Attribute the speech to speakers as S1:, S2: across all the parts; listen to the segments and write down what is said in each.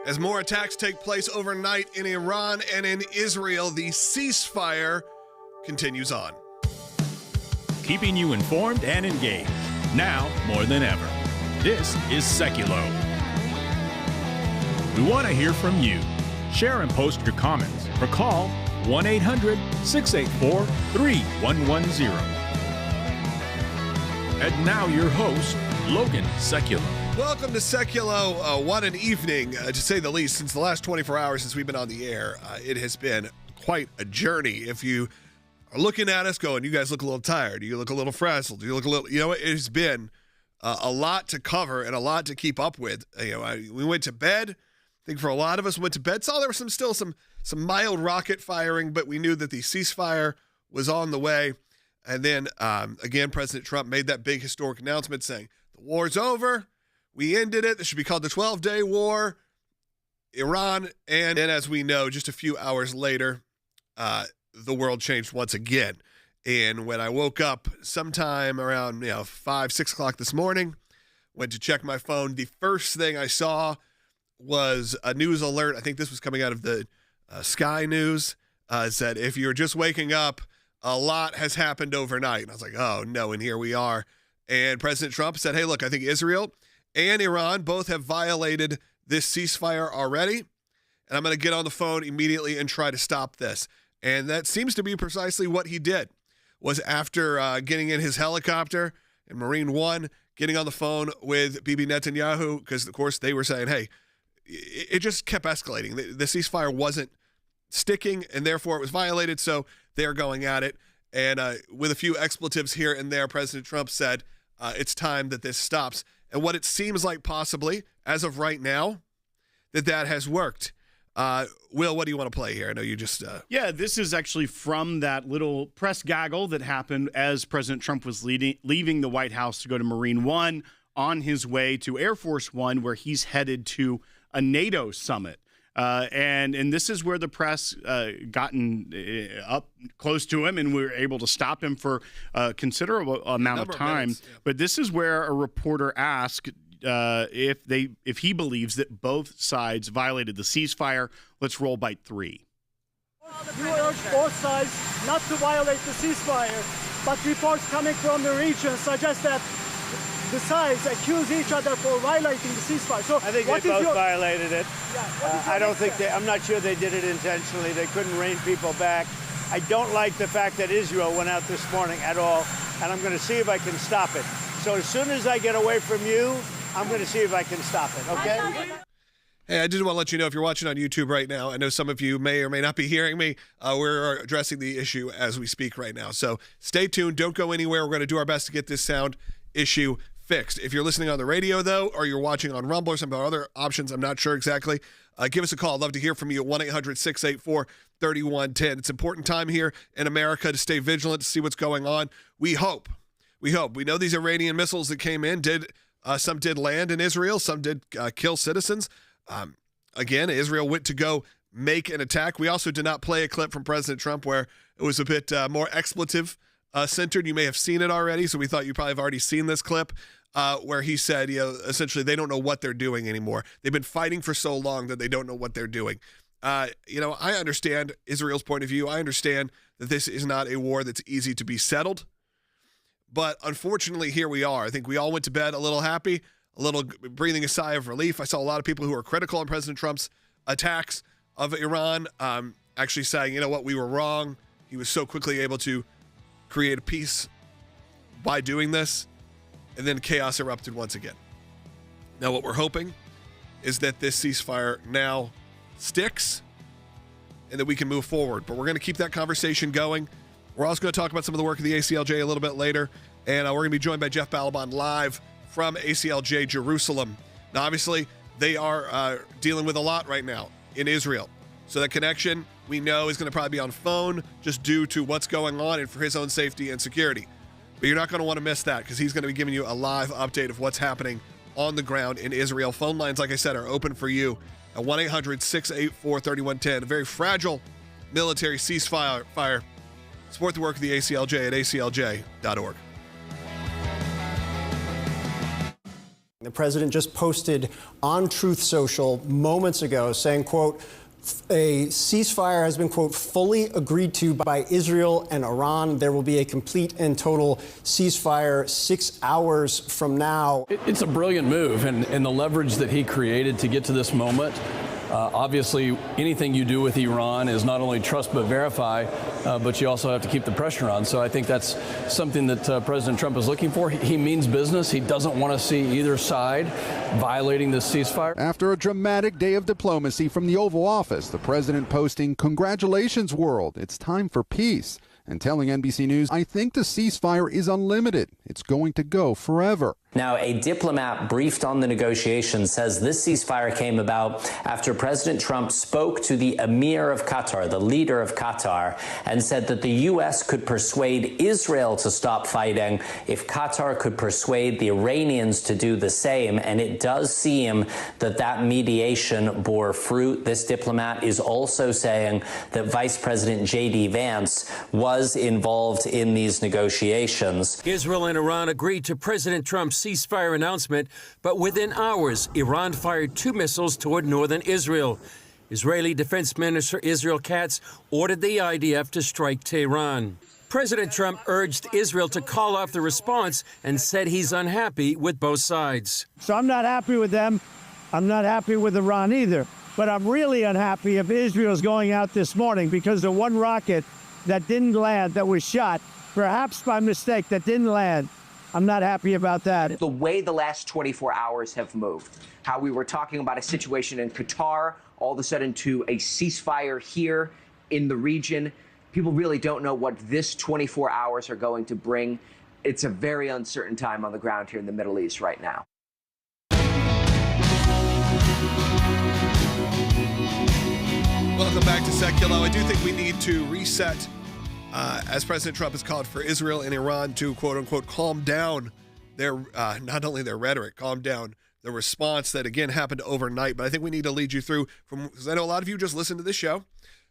S1: As more attacks take place overnight in Iran and in Israel, the ceasefire continues on.
S2: Keeping you informed and engaged, now more than ever. This is Sekulow. We want to hear from you. Share and post your comments or call 1-800-684-3110. And now your host, Logan Sekulow.
S1: Welcome to Sekulow. What an evening, to say the least. Since the last 24 hours since we've been on the air, it has been quite a journey. If you are looking at us going, you guys look a little tired, you look a little frazzled, you look a little, it has been a lot to cover and a lot to keep up with. We went to bed. I think for a lot of us went to bed, saw there was still some mild rocket firing, but we knew that the ceasefire was on the way. And then, again, President Trump made that big historic announcement saying, the war's over. We ended it. This should be called the 12-day war. Iran, and then as we know, just a few hours later, the world changed once again. And when I woke up sometime around 5, 6 o'clock this morning, went to check my phone, the first thing I saw was a news alert. I think this was coming out of the Sky News. Said, if you're just waking up, a lot has happened overnight. And I was like, oh, no, and here we are. And President Trump said, hey, look, I think Israel and Iran both have violated this ceasefire already, and I'm going to get on the phone immediately and try to stop this. And that seems to be precisely what he did, was after getting in his helicopter and Marine One, getting on the phone with Bibi Netanyahu, because, of course, they were saying, hey, it just kept escalating. The ceasefire wasn't sticking, and therefore it was violated, so they're going at it. And with a few expletives here and there, President Trump said it's time that this stops. And what it seems like possibly, as of right now, that has worked. Will, what do you want to play here? I know you just...
S3: Yeah, this is actually from that little press gaggle that happened as President Trump was leaving the White House to go to Marine One on his way to Air Force One, where he's headed to a NATO summit. And this is where the press gotten up close to him, and we were able to stop him for a considerable amount of time. Minutes, yeah. But this is where a reporter asked if he believes that both sides violated the ceasefire. Let's roll bite 3.
S4: You urge both sides not to violate the ceasefire, but reports coming from the region suggest that the sides accuse each other for violating the ceasefire. So
S5: I think they both violated it. Yeah, I'm not sure they did it intentionally. They couldn't rein people back. I don't like the fact that Israel went out this morning at all, and I'm going to see if I can stop it. So as soon as I get away from you, I'm going to see if I can stop it, okay?
S1: Hey, I just want to let you know, if you're watching on YouTube right now, I know some of you may or may not be hearing me. We're addressing the issue as we speak right now. So stay tuned. Don't go anywhere. We're going to do our best to get this sound issue fixed. If you're listening on the radio, though, or you're watching on Rumble or some other options, I'm not sure exactly, give us a call. I'd love to hear from you at 1-800-684-3110. It's an important time here in America to stay vigilant, to see what's going on. We hope. We know these Iranian missiles that came in some did land in Israel, some did kill citizens. Again, Israel went to go make an attack. We also did not play a clip from President Trump where it was a bit more expletive centered. You may have seen it already, so we thought you probably have already seen this clip where he said, essentially they don't know what they're doing anymore. They've been fighting for so long that they don't know what they're doing. I understand Israel's point of view. I understand that this is not a war that's easy to be settled. But unfortunately, here we are. I think we all went to bed a little happy, a little breathing a sigh of relief. I saw a lot of people who are critical on President Trump's attacks of Iran actually saying, you know what, we were wrong. He was so quickly able to create a peace by doing this. And then chaos erupted once again. Now, what we're hoping is that this ceasefire now sticks and that we can move forward. But we're going to keep that conversation going. We're also going to talk about some of the work of the ACLJ a little bit later. And we're going to be joined by Jeff Balaban live from ACLJ Jerusalem. Now, obviously, they are dealing with a lot right now in Israel. So that connection, we know, is going to probably be on phone just due to what's going on and for his own safety and security. But you're not going to want to miss that because he's going to be giving you a live update of what's happening on the ground in Israel. Phone lines, like I said, are open for you at 1-800-684-3110. A very fragile military ceasefire. Support the work of the ACLJ at aclj.org.
S6: The president just posted on Truth Social moments ago saying, quote, a ceasefire has been, quote, fully agreed to by Israel and Iran. There will be a complete and total ceasefire 6 hours from now.
S7: It's a brilliant move, and the leverage that he created to get to this moment. Obviously, anything you do with Iran is not only trust but verify, but you also have to keep the pressure on. So I think that's something that President Trump is looking for. He means business. He doesn't want to see either side violating this ceasefire.
S8: After a dramatic day of diplomacy from the Oval Office, the president posting, "Congratulations, world. It's time for peace." And telling NBC News, "I think the ceasefire is unlimited. It's going to go forever."
S9: Now, a diplomat briefed on the negotiations says this ceasefire came about after President Trump spoke to the Emir of Qatar, the leader of Qatar, and said that the U.S. could persuade Israel to stop fighting if Qatar could persuade the Iranians to do the same. And it does seem that that mediation bore fruit. This diplomat is also saying that Vice President J.D. Vance was involved in these negotiations.
S10: Israel and Iran agreed to President Trump's ceasefire announcement, but within hours, Iran fired 2 missiles toward northern Israel. Israeli Defense Minister Israel Katz ordered the IDF to strike Tehran. President Trump urged Israel to call off the response and said he's unhappy with both sides.
S5: So I'm not happy with them. I'm not happy with Iran either. But I'm really unhappy if Israel's going out this morning because the one rocket that didn't land, that was shot, perhaps by mistake, that didn't land. I'm not happy about that.
S11: The way the last 24 hours have moved, how we were talking about a situation in Qatar, all of a sudden to a ceasefire here in the region. People really don't know what this 24 hours are going to bring. It's a very uncertain time on the ground here in the Middle East right now.
S1: Welcome back to Sekulow. I do think we need to reset, as President Trump has called for Israel and Iran to, quote unquote, calm down their, not only their rhetoric, calm down the response that, again, happened overnight. But I think we need to lead you through, because I know a lot of you just listen to this show.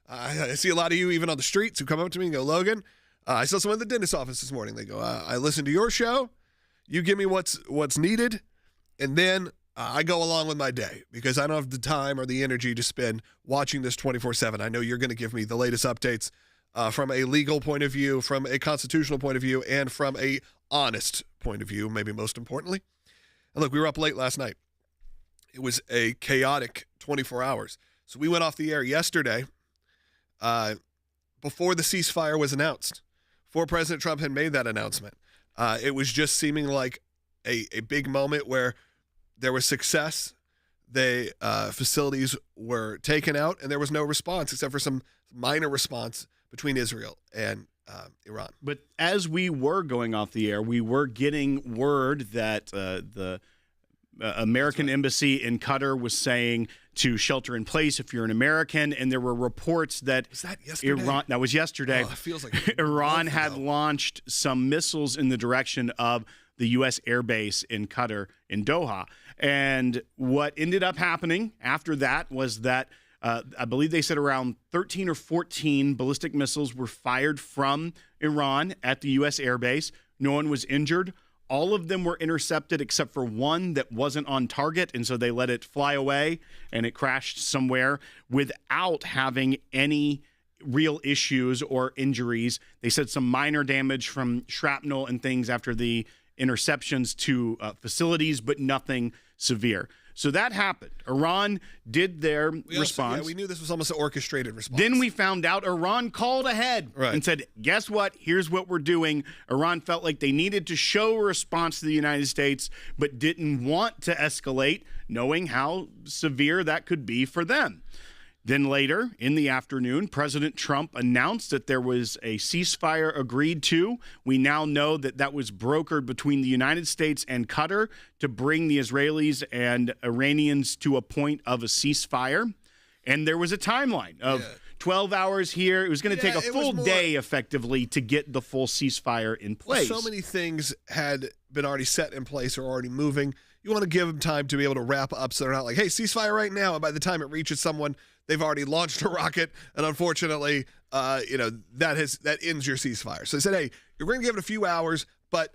S1: I see a lot of you even on the streets who come up to me and go, Logan, I saw someone at the dentist's office this morning. They go, I listen to your show. You give me what's needed. And then I go along with my day because I don't have the time or the energy to spend watching this 24/7. I know you're going to give me the latest updates from a legal point of view, from a constitutional point of view, and from a honest point of view, maybe most importantly. And look, we were up late last night. It was a chaotic 24 hours. So we went off the air yesterday before the ceasefire was announced, before President Trump had made that announcement. It was just seeming like a big moment where there was success. The facilities were taken out, and there was no response except for some minor response between Israel and Iran.
S3: But as we were going off the air, we were getting word that the American embassy in Qatar was saying to shelter in place if you're an American, and there were reports that
S1: Was that yesterday?
S3: that was yesterday.
S1: Oh, it feels like
S3: Iran had launched some missiles in the direction of the U.S. airbase in Qatar in Doha. And what ended up happening after that was that I believe they said around 13 or 14 ballistic missiles were fired from Iran at the U.S. airbase. No one was injured. All of them were intercepted except for one that wasn't on target, and so they let it fly away, and it crashed somewhere without having any real issues or injuries. They said some minor damage from shrapnel and things after the interceptions to facilities, but nothing severe. So that happened. Iran did their response.
S1: We knew this was almost an orchestrated response.
S3: Then we found out Iran called ahead and said, guess what? Here's what we're doing. Iran felt like they needed to show a response to the United States, but didn't want to escalate, knowing how severe that could be for them. Then later in the afternoon, President Trump announced that there was a ceasefire agreed to. We now know that that was brokered between the United States and Qatar to bring the Israelis and Iranians to a point of a ceasefire. And there was a timeline of 12 hours here. It was going to take a full day, effectively, to get the full ceasefire in place.
S1: So many things had been already set in place or already moving. You want to give them time to be able to wrap up so they're not like, hey, ceasefire right now. And by the time it reaches someone, they've already launched a rocket. And unfortunately, that ends your ceasefire. So they said, hey, you're going to give it a few hours, but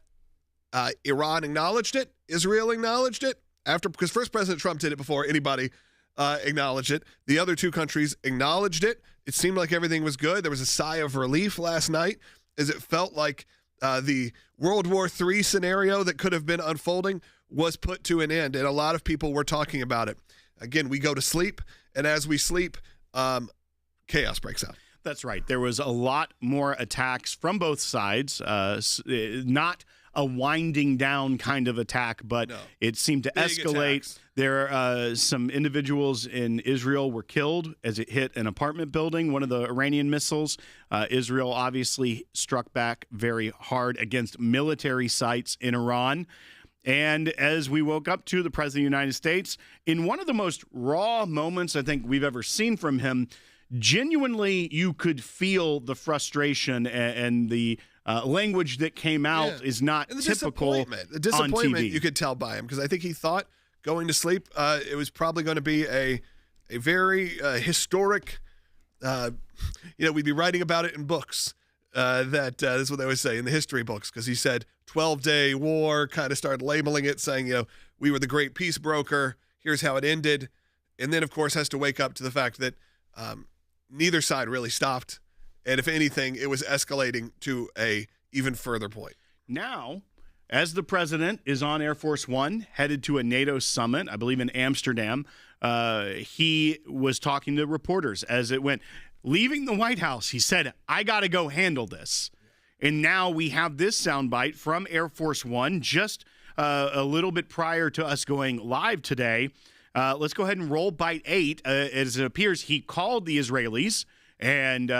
S1: Iran acknowledged it. Israel acknowledged it. because first President Trump did it before anybody acknowledged it. The other two countries acknowledged it. It seemed like everything was good. There was a sigh of relief last night as it felt like the World War III scenario that could have been unfolding was put to an end, and a lot of people were talking about it. Again, we go to sleep, and as we sleep, chaos breaks out.
S3: That's right. There was a lot more attacks from both sides, not a winding down kind of attack, but it seemed to escalate.
S1: Attacks.
S3: There some individuals in Israel were killed as it hit an apartment building, one of the Iranian missiles. Israel obviously struck back very hard against military sites in Iran. And as we woke up to the President of the United States, in one of the most raw moments I think we've ever seen from him, genuinely you could feel the frustration and the language that came out is not
S1: and the
S3: typical
S1: the disappointment
S3: on TV.
S1: You could tell by him, because I think he thought going to sleep it was probably going to be a very historic, we'd be writing about it in books. That's what they always say in the history books, because he said 12-day war, kind of started labeling it, saying, we were the great peace broker. Here's how it ended. And then, of course, has to wake up to the fact that neither side really stopped. And if anything, it was escalating to a even further point.
S3: Now, as the president is on Air Force One, headed to a NATO summit, I believe in Amsterdam, he was talking to reporters as it went. Leaving the White House, he said, I got to go handle this. And now we have this soundbite from Air Force One just a little bit prior to us going live today. Let's go ahead and roll bite 8. As it appears, he called the Israelis, and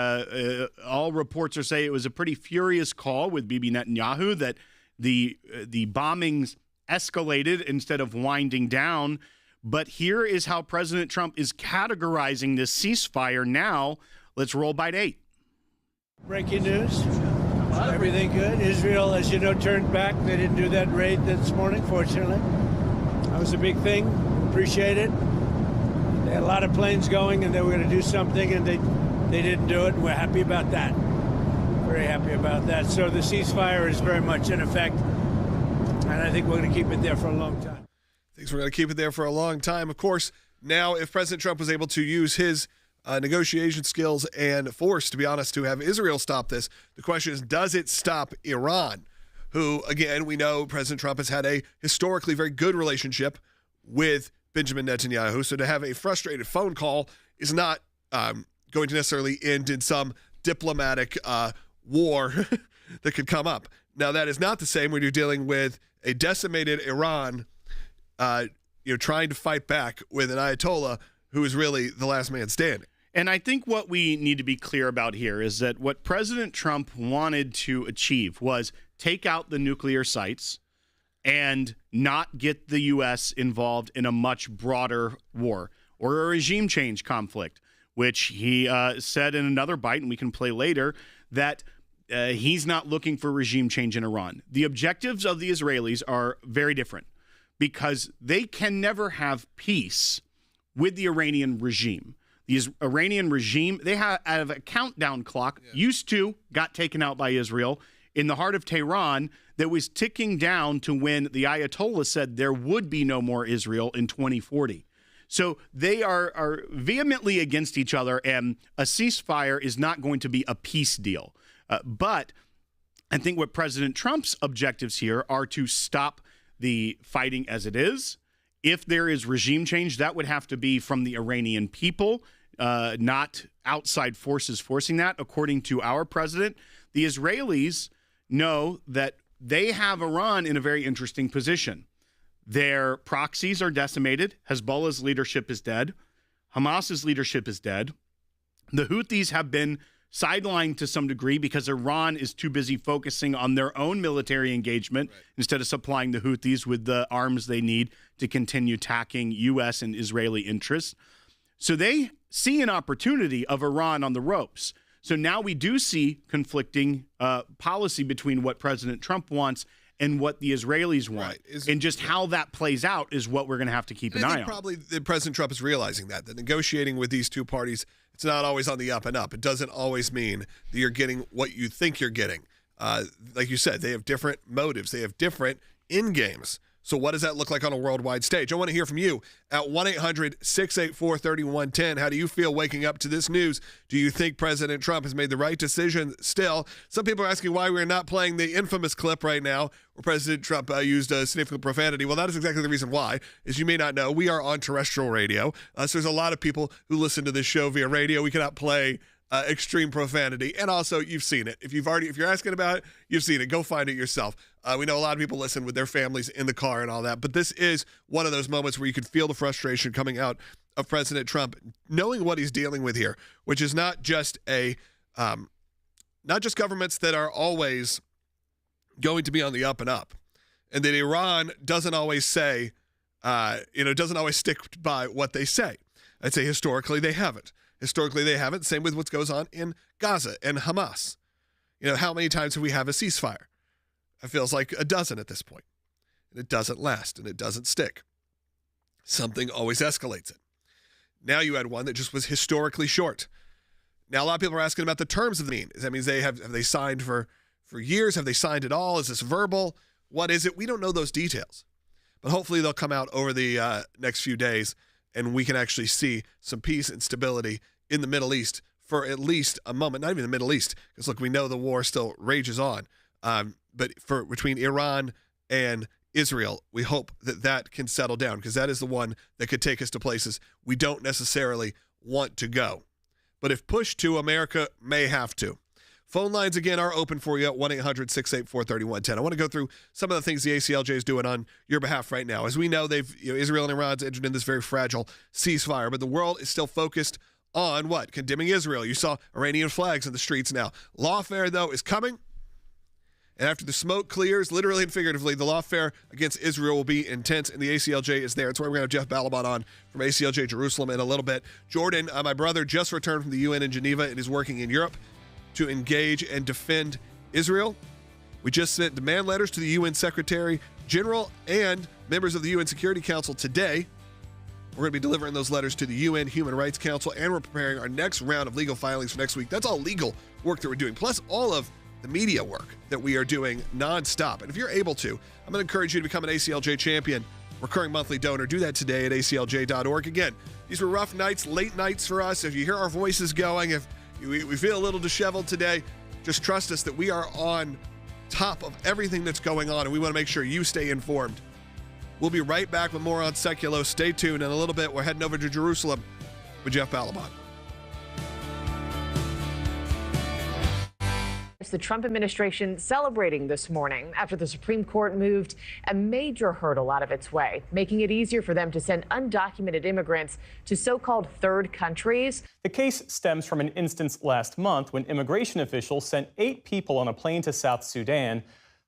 S3: all reports are saying it was a pretty furious call with Bibi Netanyahu, that the bombings escalated instead of winding down. But here is how President Trump is categorizing this ceasefire now. Let's roll bite 8.
S5: Breaking news. Everything good. Israel, as you know, turned back. They didn't do that raid this morning, fortunately. That was a big thing. Appreciate it. They had a lot of planes going, and they were going to do something, and they didn't do it. We're happy about that. Very happy about that. So the ceasefire is very much in effect, and I think we're going to keep it there for a long time.
S1: Thinks we're going to keep it there for a long time. Of course, now if President Trump was able to use his negotiation skills and force, to be honest, to have Israel stop this, the question is, does it stop Iran, who, again, we know President Trump has had a historically very good relationship with Benjamin Netanyahu. So to have a frustrated phone call is not going to necessarily end in some diplomatic war that could come up. Now, that is not the same when you're dealing with a decimated Iran trying to fight back with an Ayatollah who is really the last man standing.
S3: And I think what we need to be clear about here is that what President Trump wanted to achieve was take out the nuclear sites and not get the U.S. involved in a much broader war or a regime change conflict, which he said in another bite, and we can play later, that he's not looking for regime change in Iran. The objectives of the Israelis are very different, because they can never have peace with the Iranian regime. The Iranian regime, they have a countdown clock, got taken out by Israel in the heart of Tehran, that was ticking down to when the Ayatollah said there would be no more Israel in 2040. So they are vehemently against each other, and a ceasefire is not going to be a peace deal. But I think what President Trump's objectives here are to stop the fighting as it is. If there is regime change, that would have to be from the Iranian people, not outside forces forcing that. According to our president, the Israelis know that they have Iran in a very interesting position. Their proxies are decimated. Hezbollah's leadership is dead. Hamas's leadership is dead. The Houthis have been sidelined to some degree because Iran is too busy focusing on their own military engagement instead of supplying the Houthis with the arms they need to continue attacking U.S. and Israeli interests. So they see an opportunity of Iran on the ropes. So now we do see conflicting policy between what President Trump wants and what the Israelis want. And just how that plays out is what we're going to have to keep an eye on.
S1: Probably President Trump is realizing that negotiating with these two parties, it's not always on the up and up. It doesn't always mean that you're getting what you think you're getting. Like you said, they have different motives. They have different end games So what does that look like on a worldwide stage? I want to hear from you at 1-800-684-3110. How do you feel waking up to this news? Do you think President Trump has made the right decision still? Some people are asking why we're not playing the infamous clip right now where President Trump used a significant profanity. Well, that is exactly the reason why. As you may not know, we are on terrestrial radio. So there's a lot of people who listen to this show via radio. We cannot play extreme profanity. And also, you've seen it. If you're asking about it, you've seen it. Go find it yourself. We know a lot of people listen with their families in the car and all that. But this is one of those moments where you could feel the frustration coming out of President Trump, knowing what he's dealing with here, which is not just governments that are always going to be on the up and up, and that Iran doesn't always say, doesn't always stick by what they say. I'd say historically they haven't. Same with what goes on in Gaza and Hamas. How many times have we have a ceasefire? It feels like a dozen at this point. And it doesn't last, and it doesn't stick. Something always escalates it. Now you had one that just was historically short. Now a lot of people are asking about the terms of the mean. That means have they signed for years? Have they signed at all? Is this verbal? What is it? We don't know those details. But hopefully they'll come out over the next few days, and we can actually see some peace and stability in the Middle East for at least a moment. Not even the Middle East, because look, we know the war still rages on. But between Iran and Israel, we hope that can settle down, because that is the one that could take us to places we don't necessarily want to go. But if pushed to, America may have to. Phone lines, again, are open for you at 1-800-684-3110. I want to go through some of the things the ACLJ is doing on your behalf right now. As we know, Israel and Iran's entered in this very fragile ceasefire, but the world is still focused on what? Condemning Israel. You saw Iranian flags in the streets now. Lawfare, though, is coming. And after the smoke clears, literally and figuratively, the lawfare against Israel will be intense, and the ACLJ is there. That's why we're going to have Jeff Balaban on from ACLJ Jerusalem in a little bit. Jordan, my brother, just returned from the UN in Geneva and is working in Europe to engage and defend Israel. We just sent demand letters to the UN Secretary General and members of the UN Security Council today. We're going to be delivering those letters to the UN Human Rights Council, and we're preparing our next round of legal filings for next week. That's all legal work that we're doing, plus all of the media work that we are doing nonstop. And if you're able to, I'm going to encourage you to become an ACLJ champion, recurring monthly donor. Do that today at aclj.org. Again, these were rough nights, late nights for us. If you hear our voices going, if we feel a little disheveled today, just trust us that we are on top of everything that's going on, and we want to make sure you stay informed. We'll be right back with more on Sekulow. Stay tuned. In a little bit, we're heading over to Jerusalem with Jeff Balaban.
S12: The Trump administration celebrating this morning after the Supreme Court moved a major hurdle out of its way, making it easier for them to send undocumented immigrants to so-called third countries.
S13: The case stems from an instance last month when immigration officials sent 8 people on a plane to South Sudan,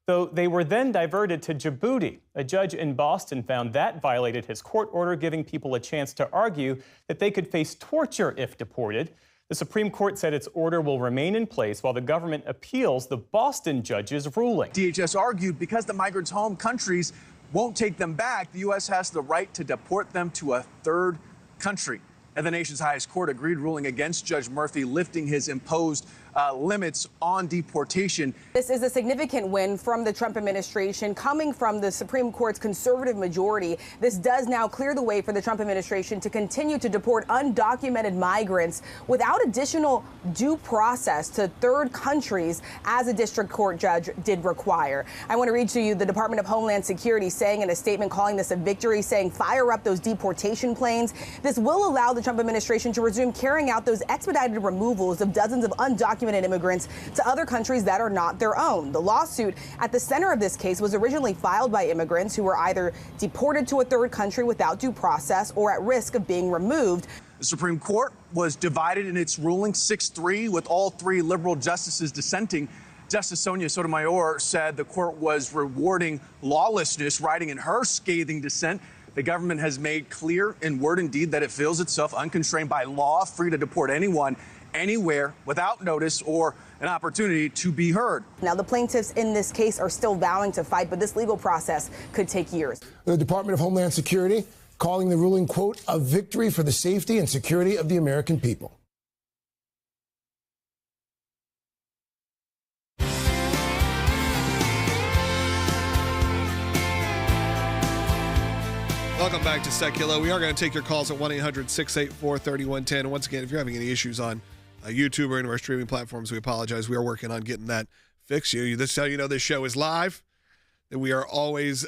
S13: though they were then diverted to Djibouti. A judge in Boston found that violated his court order, giving people a chance to argue that they could face torture if deported. The Supreme Court said its order will remain in place while the government appeals the Boston judge's ruling.
S14: DHS argued because the migrants' home countries won't take them back, the U.S. has the right to deport them to a third country. And the nation's highest court agreed, ruling against Judge Murphy, lifting his imposed limits on deportation.
S15: This is a significant win from the Trump administration, coming from the Supreme Court's conservative majority. This does now clear the way for the Trump administration to continue to deport undocumented migrants without additional due process to third countries, as a district court judge did require. I want to read to you the Department of Homeland Security saying in a statement, calling this a victory, saying fire up those deportation planes. This will allow the Trump administration to resume carrying out those expedited removals of dozens of undocumented immigrants to other countries that are not their own. The lawsuit at the center of this case was originally filed by immigrants who were either deported to a third country without due process or at risk of being removed.
S14: The Supreme Court was divided in its ruling 6-3, with all 3 liberal justices dissenting. Justice Sonia Sotomayor said the court was rewarding lawlessness, writing in her scathing dissent, the government has made clear in word and deed that it feels itself unconstrained by law, free to deport anyone, anywhere, without notice or an opportunity to be heard.
S15: Now, the plaintiffs in this case are still vowing to fight, but this legal process could take years.
S16: The Department of Homeland Security calling the ruling, quote, a victory for the safety and security of the American people.
S1: Welcome back to Sekulow. We are going to take your calls at 1-800-684-3110. And once again, if you're having any issues on YouTube or any of our streaming platforms, we apologize. We are working on getting that fixed. This is how you know this show is live. That we are always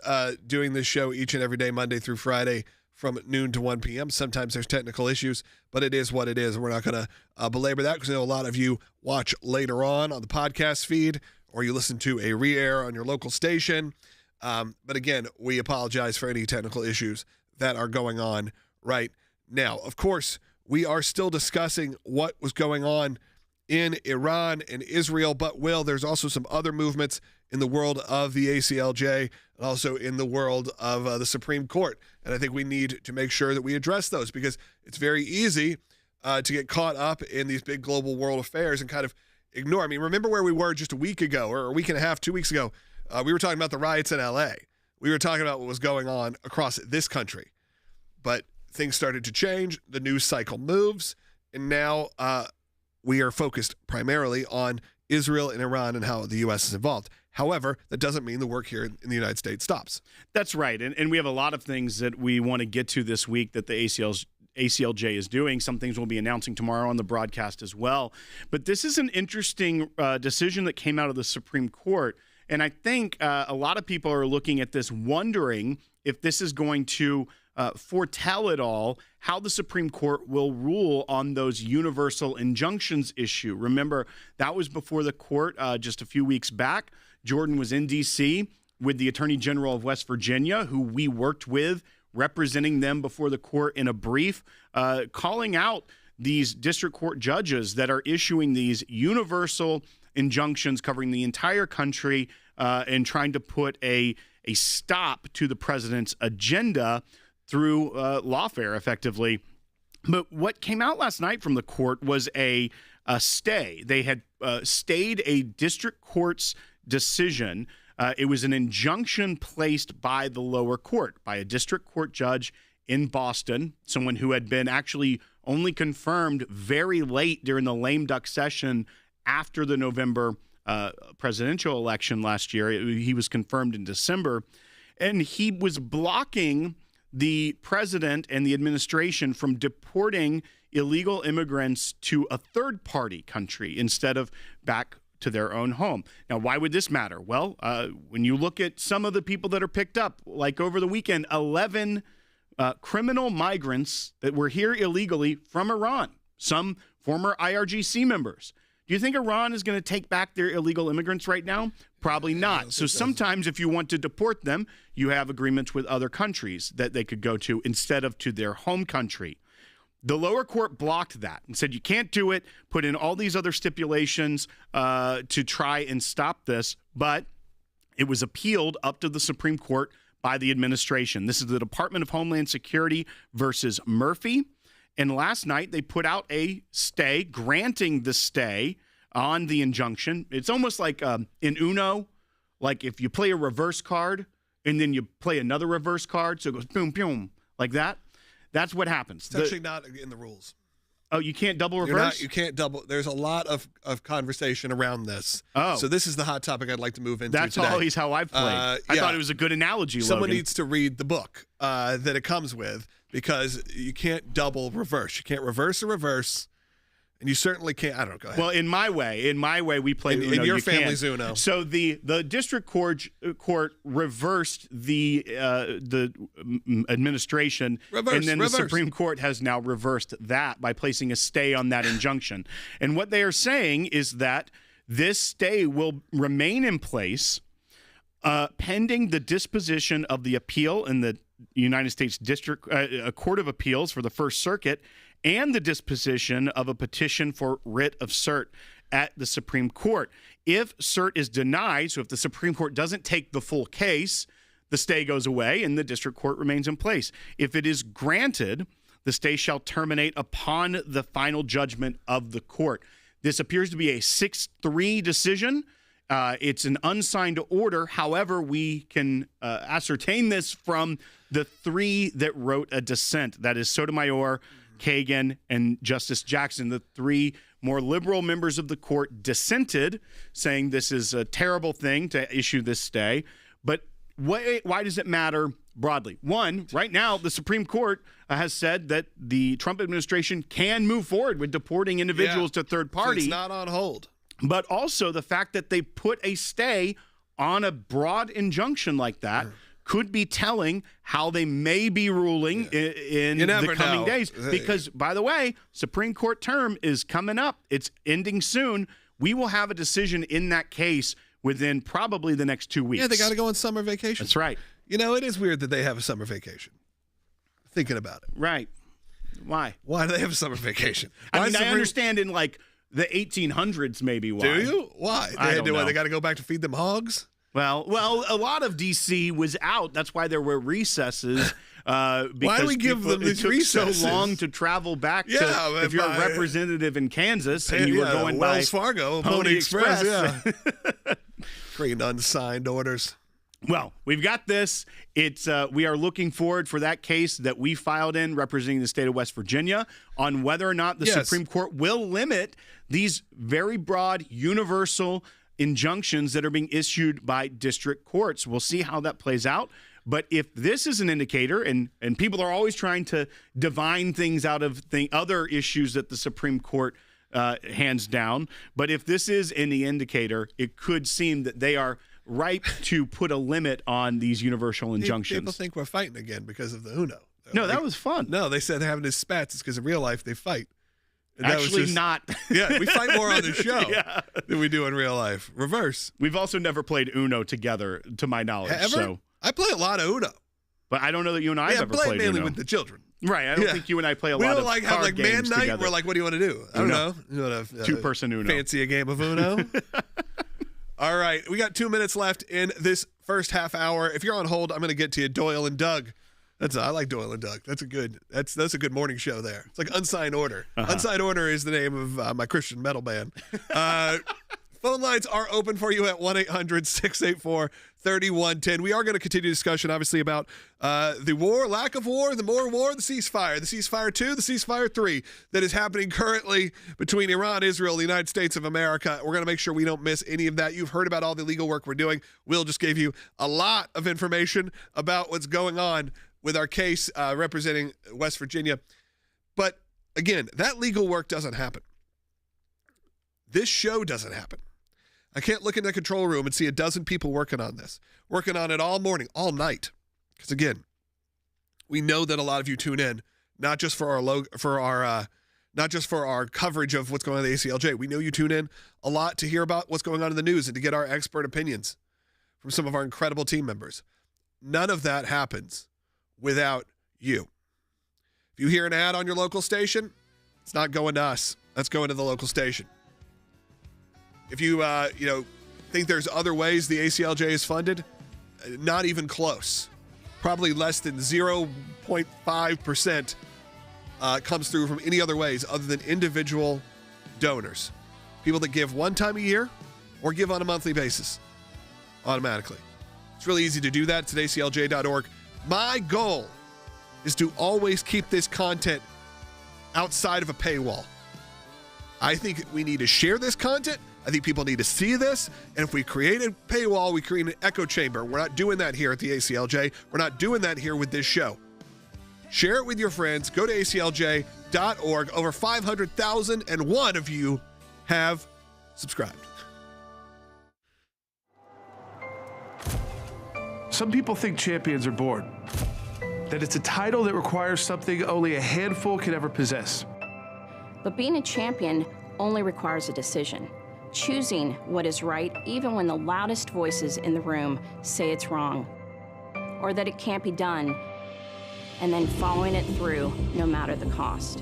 S1: doing this show each and every day, Monday through Friday, from noon to 1 p.m. Sometimes there's technical issues, but it is what it is. We're not going to belabor that because I know a lot of you watch later on the podcast feed or you listen to a re-air on your local station. But again, we apologize for any technical issues that are going on right now. Of course, we are still discussing what was going on in Iran and Israel, but there's also some other movements in the world of the ACLJ and also in the world of the Supreme Court. And I think we need to make sure that we address those because it's very easy to get caught up in these big global world affairs and kind of ignore. I mean, remember where we were just a week ago or a week and a half, 2 weeks ago. We were talking about the riots in L.A. We were talking about what was going on across this country. But things started to change. The news cycle moves. And now we are focused primarily on Israel and Iran and how the U.S. is involved. However, that doesn't mean the work here in the United States stops.
S3: That's right. And we have a lot of things that we want to get to this week that the ACLJ is doing. Some things we'll be announcing tomorrow on the broadcast as well. But this is an interesting decision that came out of the Supreme Court. And I think a lot of people are looking at this wondering if this is going to foretell at all how the Supreme Court will rule on those universal injunctions issue. Remember, that was before the court just a few weeks back. Jordan was in D.C. with the Attorney General of West Virginia, who we worked with, representing them before the court in a brief, calling out these district court judges that are issuing these universal injunctions covering the entire country and trying to put a stop to the president's agenda through lawfare, effectively. But what came out last night from the court was a stay. They had stayed a district court's decision. It was an injunction placed by the lower court, by a district court judge in Boston, someone who had been actually only confirmed very late during the lame duck session after the November presidential election last year. He was confirmed in December, and he was blocking the president and the administration from deporting illegal immigrants to a third-party country instead of back to their own home. Now, why would this matter? Well, when you look at some of the people that are picked up, like over the weekend, 11 criminal migrants that were here illegally from Iran, some former IRGC members. Do you think Iran is going to take back their illegal immigrants right now? Probably not. So sometimes if you want to deport them, you have agreements with other countries that they could go to instead of to their home country. The lower court blocked that and said you can't do it, put in all these other stipulations to try and stop this, but it was appealed up to the Supreme Court by the administration. This is the Department of Homeland Security versus Murphy. And last night, they put out a stay, granting the stay on the injunction. It's almost like in Uno, like if you play a reverse card and then you play another reverse card, so it goes boom, boom, like that. That's what happens.
S1: It's actually not in the rules.
S3: Oh, you can't double reverse?
S1: You can't double. There's a lot of conversation around this. Oh. So this is the hot topic I'd like to move into
S3: That's
S1: today.
S3: always how I've played. I thought it was a good analogy,
S1: Someone
S3: Logan.
S1: needs to read the book that it comes with because you can't double reverse. You can't reverse a reverse. And you certainly can't. I don't know. Go ahead.
S3: Well, in my way, we play Uno.
S1: In your
S3: you
S1: family's
S3: can.
S1: Uno.
S3: So the district court reversed the administration, and then the Supreme Court has now reversed that by placing a stay on that injunction. And what they are saying is that this stay will remain in place pending the disposition of the appeal in the United States District Court of Appeals for the First Circuit, and the disposition of a petition for writ of cert at the Supreme Court. If cert is denied, so if the Supreme Court doesn't take the full case, the stay goes away and the district court remains in place. If it is granted, the stay shall terminate upon the final judgment of the court. This appears to be a 6-3 decision. It's an unsigned order. However, we can ascertain this from the three that wrote a dissent. That is Sotomayor, Kagan, and Justice Jackson. The three more liberal members of the court dissented, saying this is a terrible thing to issue this stay. But why does it matter broadly? One, right now, the Supreme Court has said that the Trump administration can move forward with deporting individuals to third parties.
S1: So it's not on hold.
S3: But also the fact that they put a stay on a broad injunction like that could be telling how they may be ruling in the coming days. Because, by the way, Supreme Court term is coming up. It's ending soon. We will have a decision in that case within probably the next 2 weeks.
S1: Yeah, they got to go on summer vacation.
S3: That's right.
S1: You know, it is weird that they have a summer vacation. Thinking about it.
S3: Right. Why?
S1: Why do they have a summer vacation?
S3: I mean, I understand in like the 1800s maybe why.
S1: Do you? Why?
S3: I don't know.
S1: They got to go back to feed them hogs?
S3: Well, a lot of D.C. was out. That's why there were recesses. Because
S1: why do we give them these recesses?
S3: So long to travel back to if you're a representative in Kansas and you were going by
S1: Wells Fargo, Pony Express. Yeah. Green unsigned orders.
S3: Well, we've got this. It's we are looking forward for that case that we filed in representing the state of West Virginia on whether or not the Supreme Court will limit these very broad, universal injunctions that are being issued by district courts. We'll see how that plays out. But if this is an indicator, and people are always trying to divine things out of other issues that the Supreme Court hands down, but if this is any indicator, it could seem that they are ripe to put a limit on these universal injunctions.
S1: People think we're fighting again because of the Uno.
S3: No, that was fun.
S1: No, they said having his spats is because in real life they fight. And
S3: Actually, not.
S1: Yeah, we fight more on the show than we do in real life. Reverse.
S3: We've also never played Uno together, to my knowledge.
S1: Ever?
S3: So.
S1: I play a lot of Uno.
S3: But I don't know that you and I have ever played
S1: mainly
S3: Uno.
S1: with the children.
S3: Right. I don't think you and I play a lot of
S1: card
S3: games together.
S1: We don't have man night. We're like, what do you want to do? I don't know. You want to
S3: two-person Uno.
S1: Fancy a game of Uno? All right. We got 2 minutes left in this first half hour. If you're on hold, I'm going to get to you. Doyle and Doug. I like Doyle and Doug. That's a good morning show there. It's like Unsigned Order. Unsigned Order is the name of my Christian metal band. Phone lines are open for you at 1-800-684-3110. We are going to continue discussion, obviously, about the war, lack of war, the more war, the ceasefire 2, the ceasefire 3 that is happening currently between Iran, Israel, the United States of America. We're going to make sure we don't miss any of that. You've heard about all the legal work we're doing. Will just gave you a lot of information about what's going on with our case representing West Virginia. But again, that legal work doesn't happen. This show doesn't happen. I can't look in the control room and see a dozen people working on this, working on it all morning, all night. Because again, we know that a lot of you tune in, not just for our coverage of what's going on at the ACLJ. We know you tune in a lot to hear about what's going on in the news and to get our expert opinions from some of our incredible team members. None of that happens without you. If you hear an ad on your local station, it's not going to us. That's going to the local station. If you think there's other ways the ACLJ is funded, not even close. Probably less than 0.5% comes through from any other ways other than individual donors. People that give one time a year or give on a monthly basis automatically. It's really easy to do that. It's at aclj.org. My goal is to always keep this content outside of a paywall. I think we need to share this content. I think people need to see this. And if we create a paywall, we create an echo chamber. We're not doing that here at the ACLJ. We're not doing that here with this show. Share it with your friends. Go to aclj.org. Over 500,001 of you have subscribed.
S17: Some people think champions are bored, that it's a title that requires something only a handful can ever possess.
S18: But being a champion only requires a decision. Choosing what is right even when the loudest voices in the room say it's wrong, or that it can't be done, and then following it through no matter the cost.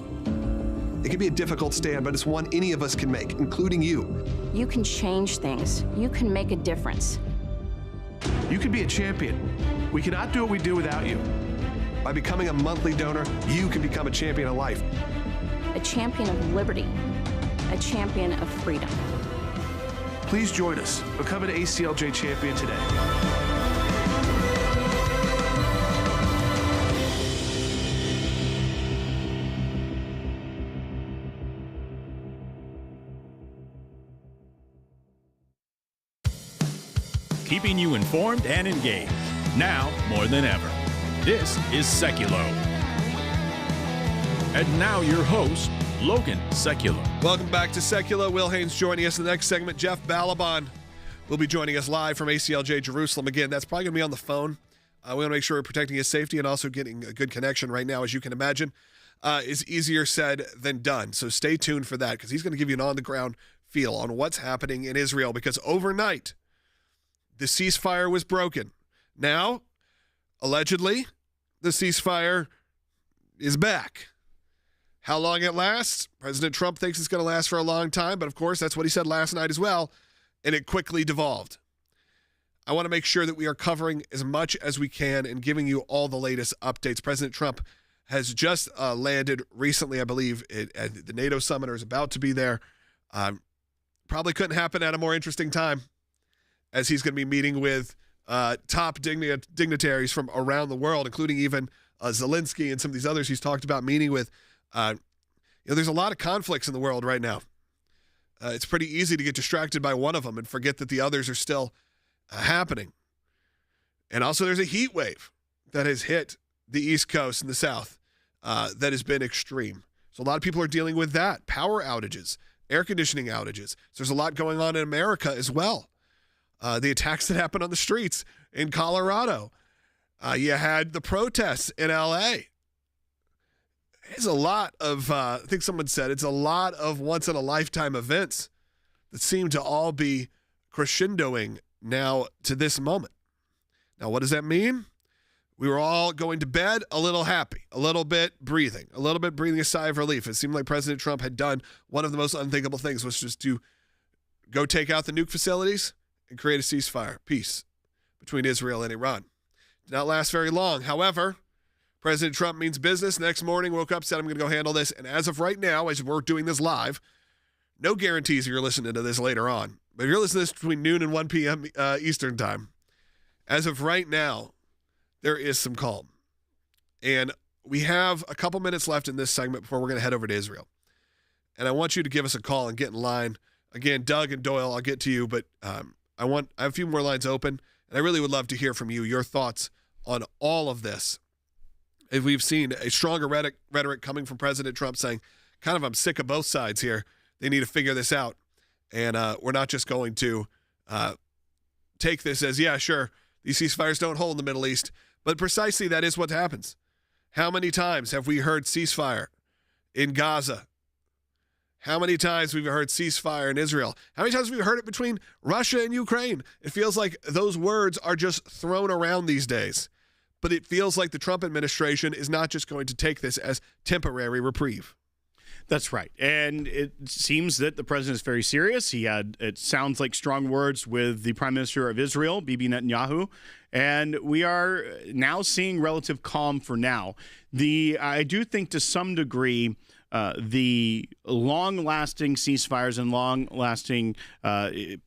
S19: It can be a difficult stand, but it's one any of us can make, including you.
S18: You can change things. You can make a difference.
S17: You can be a champion. We cannot do what we do without you.
S19: By becoming a monthly donor, you can become a champion of life.
S18: A champion of liberty. A champion of freedom.
S17: Please join us. Become an ACLJ champion today.
S2: Keeping you informed and engaged. now more than ever. This is Sekulow. And now your host, Logan Sekulow.
S1: Welcome back to Sekulow. Will Haynes joining us in the next segment. Jeff Balaban will be joining us live from ACLJ Jerusalem. Again, that's probably going to be on the phone. We want to make sure we're protecting his safety and also getting a good connection right now, as you can imagine. Is easier said than done. So stay tuned for that, because he's going to give you an on-the-ground feel on what's happening in Israel, because overnight, the ceasefire was broken. Now, allegedly, the ceasefire is back. How long it lasts? President Trump thinks it's going to last for a long time, but of course, that's what he said last night as well, and it quickly devolved. I want to make sure that we are covering as much as we can and giving you all the latest updates. President Trump has just landed recently, I believe, at the NATO summit, or is about to be there. Probably couldn't happen at a more interesting time, as he's going to be meeting with top dignitaries from around the world, including even Zelensky and some of these others he's talked about meeting with. There's a lot of conflicts in the world right now. It's pretty easy to get distracted by one of them and forget that the others are still happening. And also there's a heat wave that has hit the East Coast and the South that has been extreme. So a lot of people are dealing with that. Power outages, air conditioning outages. So there's a lot going on in America as well. The attacks that happened on the streets in Colorado. You had the protests in L.A. It's a lot of, I think someone said, it's a lot of once-in-a-lifetime events that seem to all be crescendoing now to this moment. Now, what does that mean? We were all going to bed a little happy, a little bit breathing a sigh of relief. It seemed like President Trump had done one of the most unthinkable things, was just to go take out the nuke facilities and create a ceasefire, peace between Israel and Iran. Did not last very long. However, President Trump means business. Next morning, woke up, said, I'm going to go handle this. And as of right now, as we're doing this live, no guarantees if you're listening to this later on. But if you're listening to this between noon and 1 p.m. Eastern time, as of right now, there is some calm. And we have a couple minutes left in this segment before we're going to head over to Israel. And I want you to give us a call and get in line. Again, Doug and Doyle, I'll get to you, but I have a few more lines open, and I really would love to hear from you, your thoughts on all of this. If we've seen a stronger rhetoric coming from President Trump saying, kind of, I'm sick of both sides here. They need to figure this out. And we're not just going to take this as, yeah, sure, these ceasefires don't hold in the Middle East. But precisely that is what happens. How many times have we heard ceasefire in Gaza? How many times we've heard ceasefire in Israel? How many times have we heard it between Russia and Ukraine? It feels like those words are just thrown around these days. But it feels like the Trump administration is not just going to take this as temporary reprieve.
S3: That's right. And it seems that the president is very serious. It sounds like strong words with the Prime Minister of Israel, Bibi Netanyahu. And we are now seeing relative calm for now. I do think to some degree, the long-lasting ceasefires and long-lasting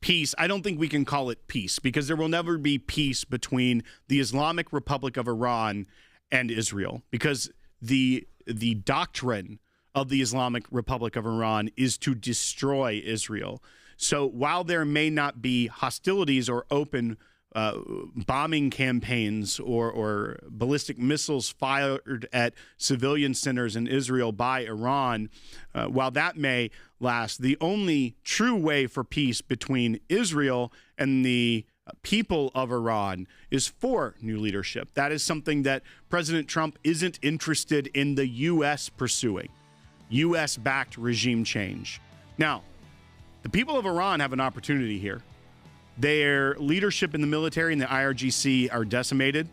S3: peace, I don't think we can call it peace, because there will never be peace between the Islamic Republic of Iran and Israel, because the doctrine of the Islamic Republic of Iran is to destroy Israel. So while there may not be hostilities or open bombing campaigns or ballistic missiles fired at civilian centers in Israel by Iran, while that may last, the only true way for peace between Israel and the people of Iran is for new leadership. That is something that President Trump isn't interested in the U.S. pursuing. U.S.-backed regime change. Now, the people of Iran have an opportunity here. Their leadership in the military and the IRGC are decimated.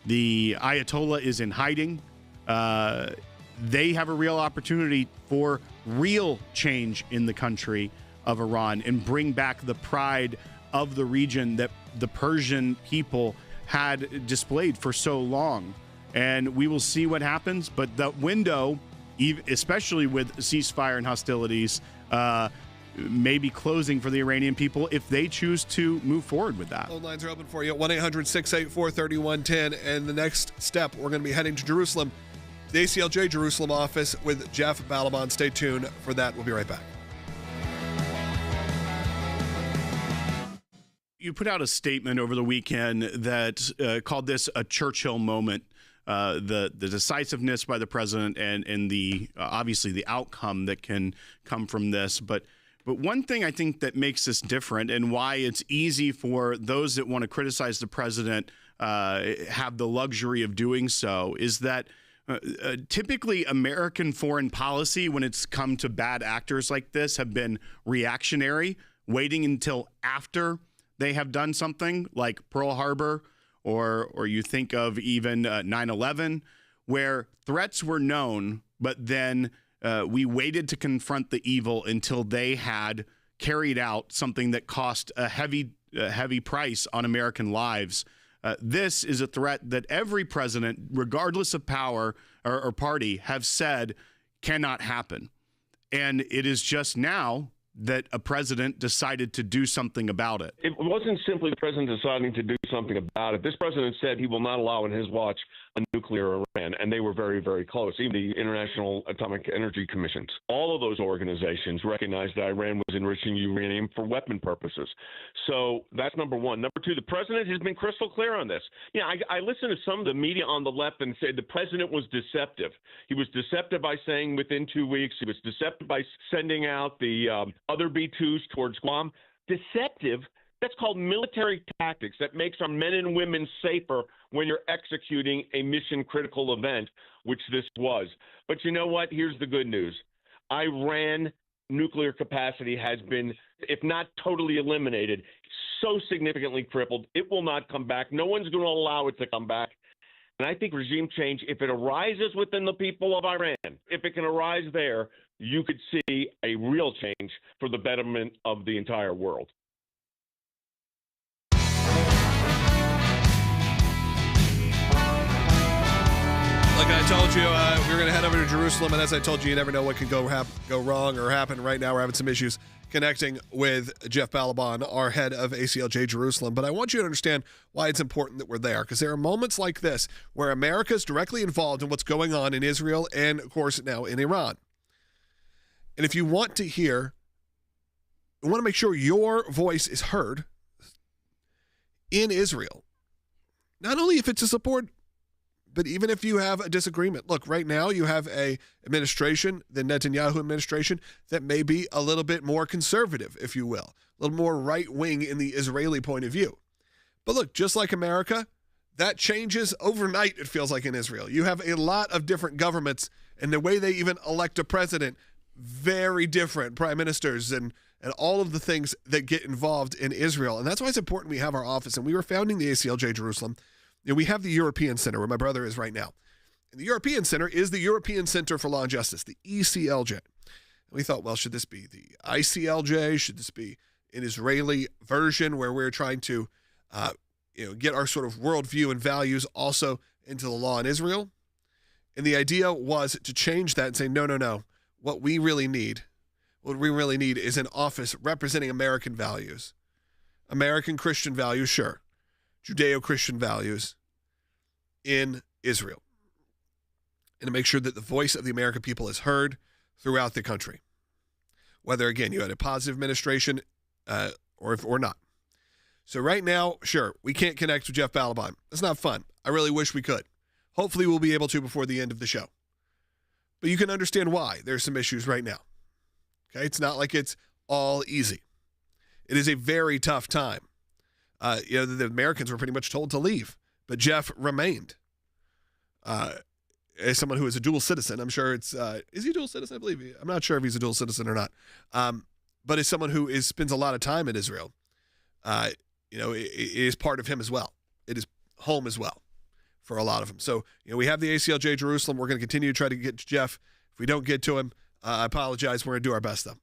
S3: The Ayatollah is in hiding. They have a real opportunity for real change in the country of Iran and bring back the pride of the region that the Persian people had displayed for so long. And we will see what happens. But the window, especially with ceasefire and hostilities, may be closing for the Iranian people if they choose to move forward with that.
S1: Phone lines are open for you at 1-800-684-3110. And the next step, we're going to be heading to Jerusalem, the ACLJ Jerusalem office with Jeff Balaban. Stay tuned for that. We'll be right back.
S3: You put out a statement over the weekend that called this a Churchill moment. The decisiveness by the president and the obviously the outcome that can come from this. But one thing I think that makes this different and why it's easy for those that want to criticize the president have the luxury of doing so is that typically American foreign policy, when it's come to bad actors like this, have been reactionary, waiting until after they have done something like Pearl Harbor, or you think of even 9/11, where threats were known, but then we waited to confront the evil until they had carried out something that cost a heavy price on American lives. This is a threat that every president, regardless of power or party, have said cannot happen. And it is just now that a president decided to do something about it.
S20: It wasn't simply the president deciding to do something about it. This president said he will not allow in his watch a nuclear Iran, and they were very, very close. Even the International Atomic Energy Commissions, all of those organizations recognized that Iran was enriching uranium for weapon purposes. So that's number one. Number two, the president has been crystal clear on this. Yeah, I listened to some of the media on the left and said the president was deceptive. He was deceptive by saying within 2 weeks. He was deceptive by sending out the other B-2s towards Guam. Deceptive. That's called military tactics. That makes our men and women safer when you're executing a mission-critical event, which this was. But you know what? Here's the good news. Iran nuclear capacity has been, if not totally eliminated, so significantly crippled, it will not come back. No one's going to allow it to come back. And I think regime change, if it arises within the people of Iran, if it can arise there, you could see a real change for the betterment of the entire world.
S1: Like I told you, we were going to head over to Jerusalem, and as I told you, you never know what could go wrong or happen. Right now, we're having some issues connecting with Jeff Balaban, our head of ACLJ Jerusalem. But I want you to understand why it's important that we're there, because there are moments like this where America is directly involved in what's going on in Israel and, of course, now in Iran. And if you want to hear, you want to make sure your voice is heard in Israel, not only if it's a support, but even if you have a disagreement. Look, right now you have a administration, the Netanyahu administration, that may be a little bit more conservative, if you will, a little more right-wing in the Israeli point of view. But look, just like America, that changes overnight, it feels like, in Israel. You have a lot of different governments, and the way they even elect a president, very different prime ministers and all of the things that get involved in Israel. And that's why it's important we have our office. And we were founding the ACLJ Jerusalem. You know, we have the European Center, where my brother is right now. And the European Center is the European Center for Law and Justice, the ECLJ. And we thought, well, should this be the ICLJ? Should this be an Israeli version where we're trying to get our sort of worldview and values also into the law in Israel? And the idea was to change that and say, no. What we really need is an office representing American values, American Christian values, sure, Judeo-Christian values in Israel, and to make sure that the voice of the American people is heard throughout the country, whether, again, you had a positive administration or not. So right now, sure, we can't connect with Jeff Balaban. It's not fun. I really wish we could. Hopefully we'll be able to before the end of the show. But you can understand why there's some issues right now. Okay, it's not like it's all easy. It is a very tough time. The Americans were pretty much told to leave, but Jeff remained. As someone who is a dual citizen, I'm sure is he a dual citizen? I believe I'm not sure if he's a dual citizen or not. But as someone who spends a lot of time in Israel, it is part of him as well. It is home as well for a lot of them. So, we have the ACLJ Jerusalem. We're going to continue to try to get to Jeff. If we don't get to him, I apologize. We're going to do our best, though.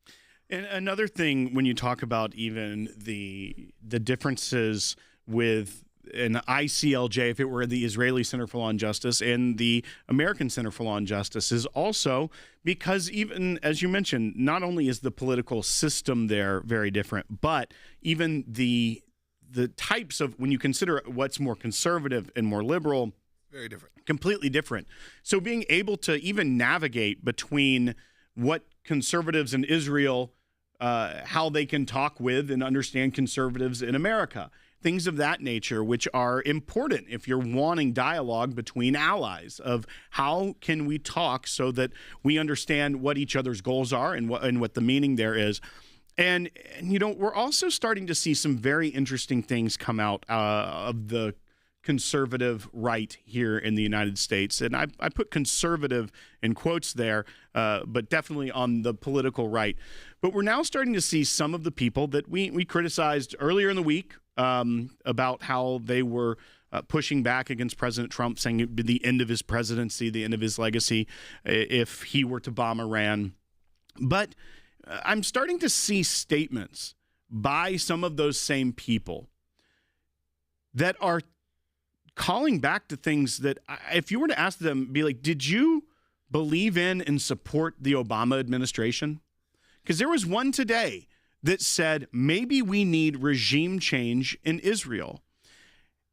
S3: And another thing, when you talk about even the differences with an ICLJ, if it were the Israeli Center for Law and Justice, and the American Center for Law and Justice, is also because, even as you mentioned, not only is the political system there very different, but even the types of, when you consider what's more conservative and more liberal,
S1: very different,
S3: completely different. So being able to even navigate between what conservatives in Israel how they can talk with and understand conservatives in America. Things of that nature, which are important if you're wanting dialogue between allies of how can we talk so that we understand what each other's goals are and what the meaning there is. And we're also starting to see some very interesting things come out of the conservative right here in the United States. And I put conservative in quotes there, but definitely on the political right. But we're now starting to see some of the people that we criticized earlier in the week about how they were pushing back against President Trump, saying it would be the end of his presidency, the end of his legacy, if he were to bomb Iran. But I'm starting to see statements by some of those same people that are calling back to things that, if you were to ask them, be like, did you believe in and support the Obama administration? Because there was one today that said, maybe we need regime change in Israel.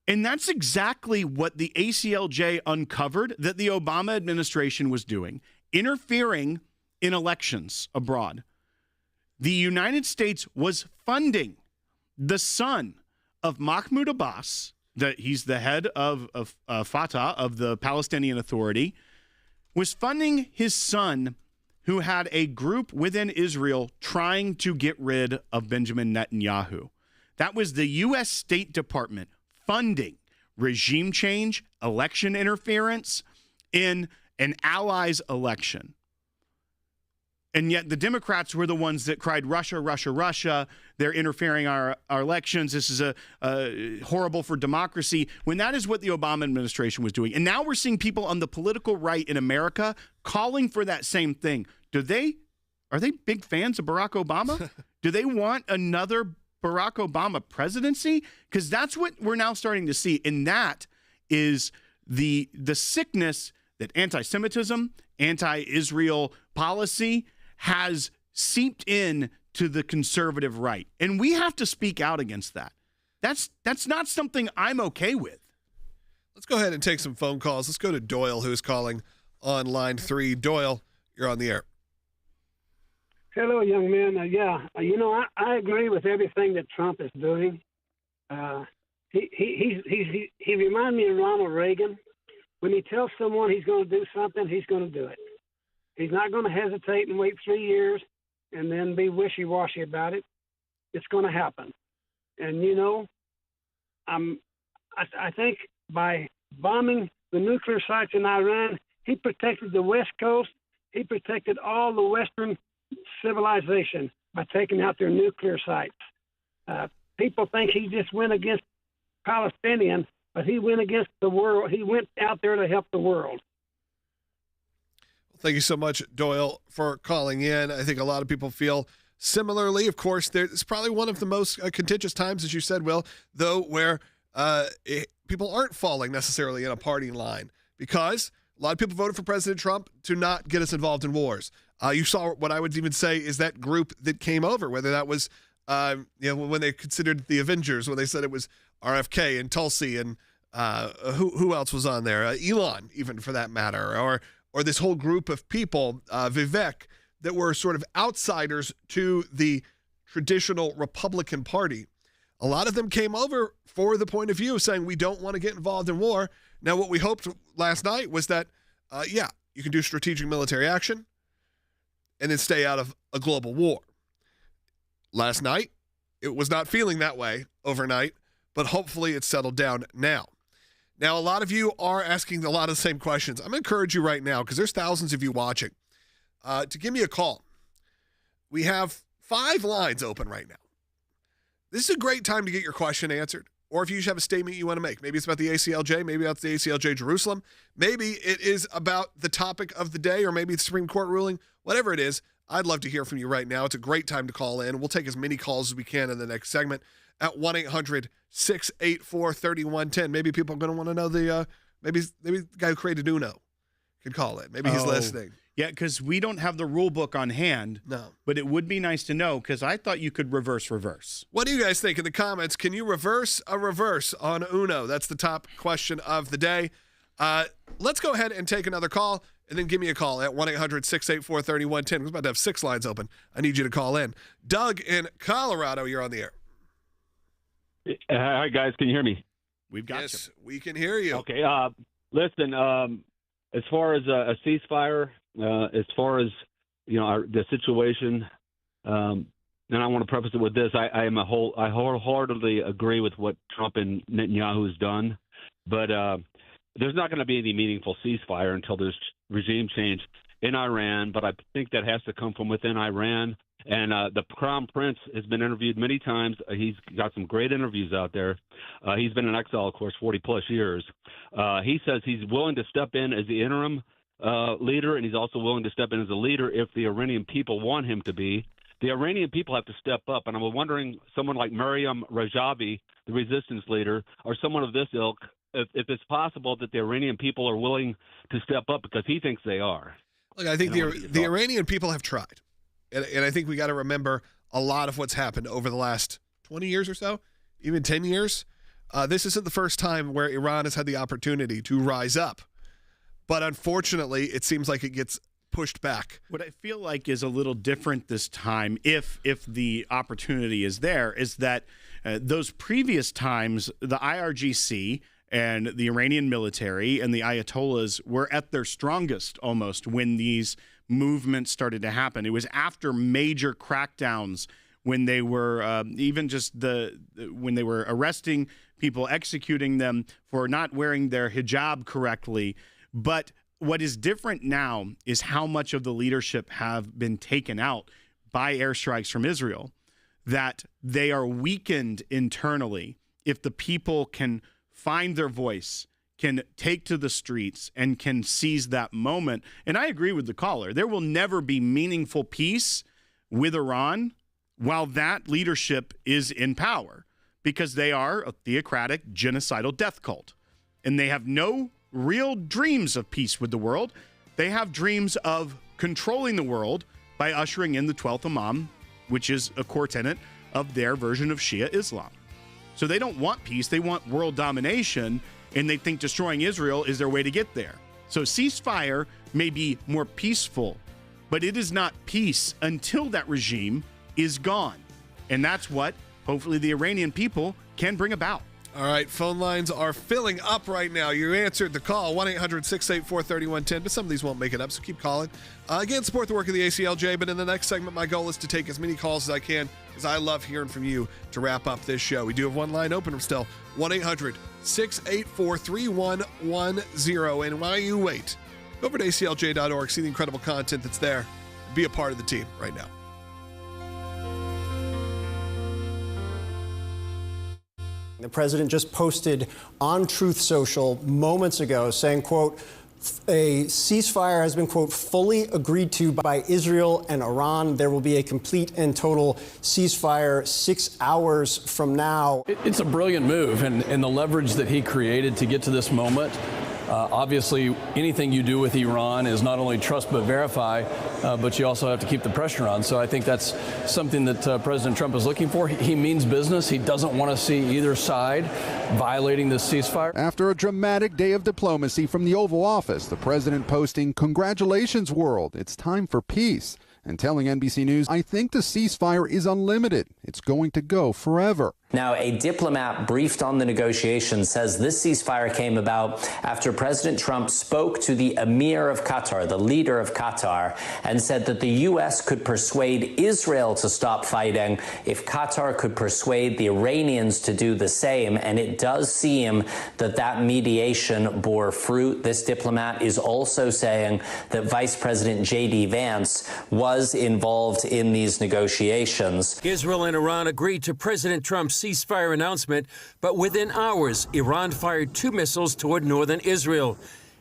S3: And that's exactly what the ACLJ uncovered that the Obama administration was doing, interfering in elections abroad. The United States was funding the son of Mahmoud Abbas, he's the head of Fatah, of the Palestinian Authority, was funding his son who had a group within Israel trying to get rid of Benjamin Netanyahu. That was the U.S. State Department funding regime change, election interference in an ally's election. And yet the Democrats were the ones that cried, Russia, Russia, Russia. They're interfering our elections. This is horrible for democracy, when that is what the Obama administration was doing. And now we're seeing people on the political right in America calling for that same thing. Are they big fans of Barack Obama? Do they want another Barack Obama presidency? Because that's what we're now starting to see. And that is the sickness that anti-Semitism, anti-Israel policy has seeped in to the conservative right. And we have to speak out against that. That's not something I'm okay with.
S1: Let's go ahead and take some phone calls. Let's go to Doyle, who's calling on line 3. Doyle, you're on the air.
S21: Hello, young man. I agree with everything that Trump is doing. He reminds me of Ronald Reagan. When he tells someone he's going to do something, he's going to do it. He's not going to hesitate and wait 3 years and then be wishy-washy about it. It's going to happen. And, I think by bombing the nuclear sites in Iran, he protected the West Coast. He protected all the Western civilization by taking out their nuclear sites. People think he just went against Palestinians, but he went against the world. He went out there to help the world.
S1: Thank you so much, Doyle, for calling in. I think a lot of people feel similarly. Of course, it's probably one of the most contentious times, as you said, Will, though, where people aren't falling necessarily in a party line, because a lot of people voted for President Trump to not get us involved in wars. You saw what I would even say is that group that came over, whether that was when they considered the Avengers, when they said it was RFK and Tulsi and who else was on there? Elon, even for that matter, or this whole group of people, Vivek, that were sort of outsiders to the traditional Republican Party. A lot of them came over for the point of view of saying we don't want to get involved in war. Now, what we hoped last night was that, you can do strategic military action and then stay out of a global war. Last night, it was not feeling that way overnight, but hopefully it's settled down now. Now, a lot of you are asking a lot of the same questions. I'm going to encourage you right now, because there's thousands of you watching, to give me a call. We have 5 lines open right now. This is a great time to get your question answered, or if you have a statement you want to make. Maybe it's about the ACLJ, maybe about the ACLJ Jerusalem, maybe it is about the topic of the day, or maybe the Supreme Court ruling. Whatever it is, I'd love to hear from you right now. It's a great time to call in. We'll take as many calls as we can in the next segment at 1-800-684-3110. Maybe people are going to want to know maybe the guy who created Uno can call in. Maybe he's listening.
S3: Yeah, because we don't have the rule book on hand.
S1: No.
S3: But it would be nice to know, because I thought you could reverse.
S1: What do you guys think in the comments? Can you reverse a reverse on Uno? That's the top question of the day. Let's go ahead and take another call. and then give me a call at 1-800-684-3110. We're about to have 6 lines open. I need you to call in. Doug in Colorado, you're on the air.
S4: Hi, guys. Can you hear me?
S3: We've got
S1: Yes, we can hear you.
S4: Okay. Listen, as far as a ceasefire, as far as, the situation, and I want to preface it with this, I wholeheartedly agree with what Trump and Netanyahu has done, but there's not going to be any meaningful ceasefire until there's regime change in Iran, but I think that has to come from within Iran. And the Crown Prince has been interviewed many times. He's got some great interviews out there. He's been in exile, of course, 40-plus years. He says he's willing to step in as the interim leader, and he's also willing to step in as a leader if the Iranian people want him to be. The Iranian people have to step up, and I'm wondering, someone like Maryam Rajavi, the resistance leader, or someone of this ilk, if it's possible that the Iranian people are willing to step up, because he thinks they are.
S1: Look, I think the Iranian people have tried. And I think we got to remember a lot of what's happened over the last 20 years or so, even 10 years. This isn't the first time where Iran has had the opportunity to rise up. But unfortunately, it seems like it gets pushed back.
S3: What I feel like is a little different this time, if the opportunity is there, is that those previous times, the IRGC and the Iranian military and the Ayatollahs were at their strongest almost when these movement started to happen. It was after major crackdowns when they were even just when they were arresting people, executing them for not wearing their hijab correctly. But what is different now is how much of the leadership have been taken out by airstrikes from Israel, that they are weakened internally if the people can find their voice, can take to the streets, and can seize that moment. And I agree with the caller. There will never be meaningful peace with Iran while that leadership is in power, because they are a theocratic, genocidal death cult. And they have no real dreams of peace with the world. They have dreams of controlling the world by ushering in the 12th Imam, which is a core tenet of their version of Shia Islam. So they don't want peace. They want world domination, and they think destroying Israel is their way to get there. So ceasefire may be more peaceful, but it is not peace until that regime is gone. And that's what, hopefully, the Iranian people can bring about.
S1: All right, phone lines are filling up right now. You answered the call, 1-800-684-3110, but some of these won't make it up, so keep calling. Again, support the work of the ACLJ, but in the next segment, my goal is to take as many calls as I can, because I love hearing from you to wrap up this show. We do have one line open still, 1-800-684-3110. And while you wait, go over to aclj.org, see the incredible content that's there, be a part of the team right now.
S6: The president just posted on Truth Social moments ago saying, quote, a ceasefire has been, quote, fully agreed to by Israel and Iran. There will be a complete and total ceasefire 6 hours from now.
S7: It's a brilliant move, and the leverage that he created to get to this moment. Obviously, anything you do with Iran is not only trust but verify, but you also have to keep the pressure on. So I think that's something that President Trump is looking for. He means business. He doesn't want to see either side violating this ceasefire.
S8: After a dramatic day of diplomacy from the Oval Office, the president posting, "Congratulations, world. It's time for peace." And telling NBC News, "I think the ceasefire is unlimited. It's going to go forever."
S9: Now, a diplomat briefed on the negotiations says this ceasefire came about after President Trump spoke to the Emir of Qatar, the leader of Qatar, and said that the U.S. could persuade Israel to stop fighting if Qatar could persuade the Iranians to do the same. And it does seem that that mediation bore fruit. This diplomat is also saying that Vice President J.D. Vance was involved in these negotiations.
S10: Israel and Iran agreed to President Trump's ceasefire announcement, but within hours, Iran fired 2 missiles toward northern Israel.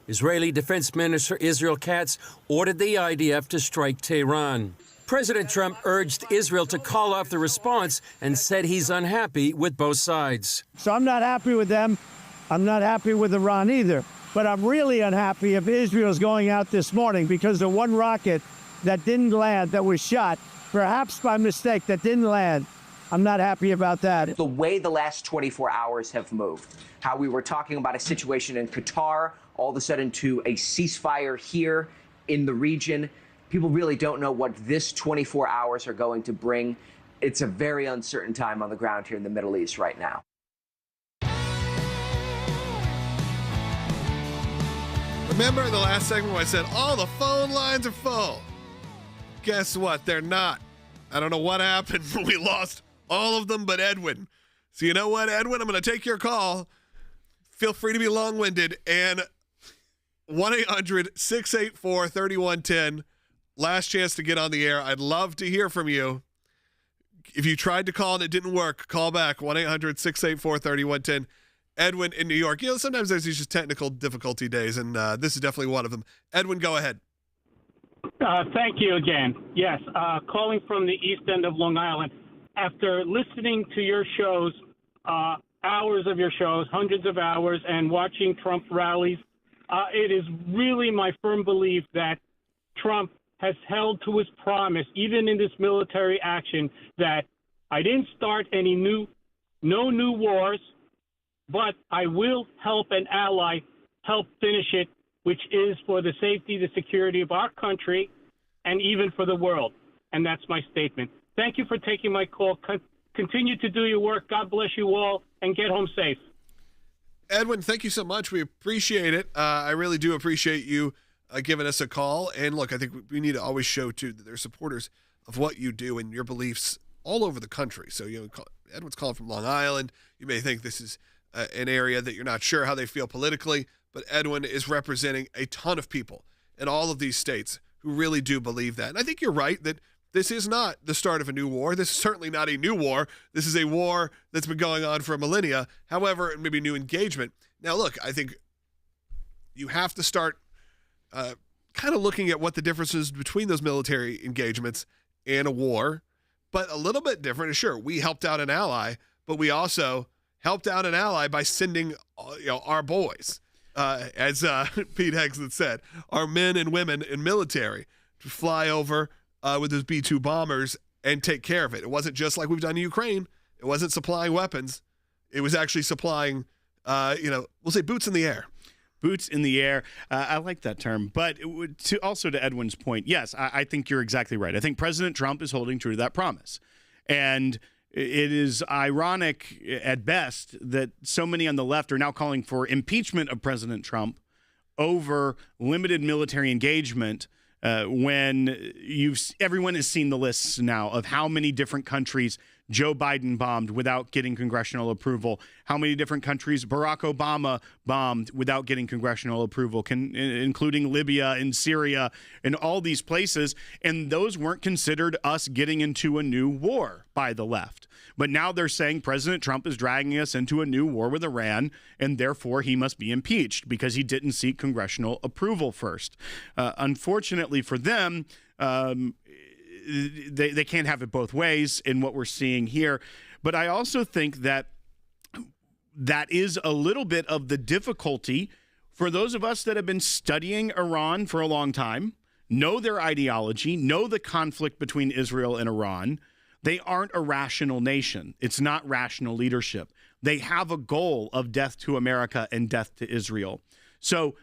S10: Israeli Defense Minister Israel Katz ordered the IDF to strike Tehran. President Trump urged Israel to call off the response and said he's unhappy with both sides.
S5: So I'm not happy with them. I'm not happy with Iran either. But I'm really unhappy if Israel's going out this morning because the one rocket that didn't land, that was shot, perhaps by mistake, that didn't land. I'm not happy about that.
S11: The way the last 24 hours have moved, how we were talking about a situation in Qatar, all of a sudden to a ceasefire here in the region. People really don't know what this 24 hours are going to bring. It's a very uncertain time on the ground here in the Middle East right now.
S1: Remember the last segment where I said all the phone lines are full? Guess what? They're not. I don't know what happened, but we lost all of them but Edwin. So you know what, Edwin? I'm going to take your call. Feel free to be long-winded. And 1-800-684-3110. Last chance to get on the air. I'd love to hear from you. If you tried to call and it didn't work, call back. 1-800-684-3110. Edwin in New York. Sometimes there's these just technical difficulty days, and this is definitely one of them. Edwin, go ahead.
S12: Thank you again. Yes, calling from the east end of Long Island. After listening to your shows, hours of your shows, hundreds of hours, and watching Trump rallies, it is really my firm belief that Trump has held to his promise, even in this military action, that I didn't start no new wars, but I will help an ally help finish it, which is for the safety, the security of our country, and even for the world. And that's my statement. Thank you for taking my call. Continue to do your work. God bless you all, and get home safe.
S1: Edwin, thank you so much. We appreciate it. I really do appreciate you giving us a call. And look, I think we need to always show, too, that they're supporters of what you do and your beliefs all over the country. So, Edwin's calling from Long Island. You may think this is an area that you're not sure how they feel politically, but Edwin is representing a ton of people in all of these states who really do believe that. And I think you're right that this is not the start of a new war. This is certainly not a new war. This is a war that's been going on for millennia. However, maybe new engagement. Now, look, I think you have to start kind of looking at what the difference is between those military engagements and a war, but a little bit different. Sure, we helped out an ally, but we also helped out an ally by sending our boys, as Pete Hegseth said, our men and women in military to fly over with those B-2 bombers and take care of it. It wasn't just like we've done in Ukraine. It wasn't supplying weapons. It was actually supplying, we'll say boots in the air.
S3: Boots in the air. I like that term. But also to Edwin's point, yes, I think you're exactly right. I think President Trump is holding true to that promise. And it is ironic at best that so many on the left are now calling for impeachment of President Trump over limited military engagement when everyone has seen the lists now of how many different countries Joe Biden bombed without getting congressional approval, how many different countries Barack Obama bombed without getting congressional approval, including Libya and Syria and all these places. And those weren't considered us getting into a new war by the left. But now they're saying President Trump is dragging us into a new war with Iran, and therefore he must be impeached because he didn't seek congressional approval first. Unfortunately for them, they can't have it both ways in what we're seeing here. But I also think that is a little bit of the difficulty for those of us that have been studying Iran for a long time, know their ideology, know the conflict between Israel and Iran. They aren't a rational nation. It's not rational leadership. They have a goal of death to America and death to Israel. So,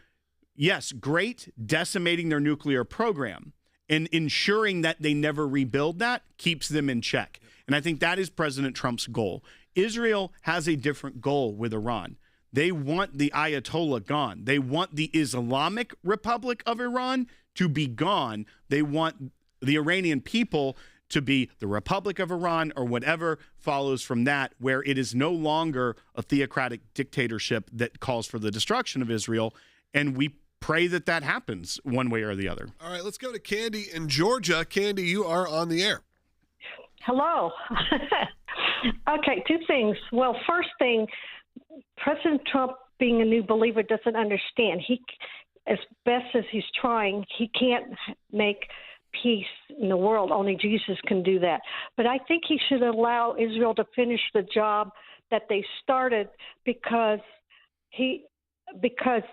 S3: yes, great, decimating their nuclear program and ensuring that they never rebuild that keeps them in check. And I think that is President Trump's goal. Israel has a different goal with Iran. They want the Ayatollah gone. They want the Islamic Republic of Iran to be gone. They want the Iranian people to be the Republic of Iran or whatever follows from that, where it is no longer a theocratic dictatorship that calls for the destruction of Israel. And we pray that that happens one way or the other.
S1: All right, let's go to Candy in Georgia. Candy, you are on the air.
S22: Hello. Okay, two things. Well, first thing, President Trump, being a new believer, doesn't understand. He, as best as he's trying, he can't make peace in the world. Only Jesus can do that. But I think he should allow Israel to finish the job that they started because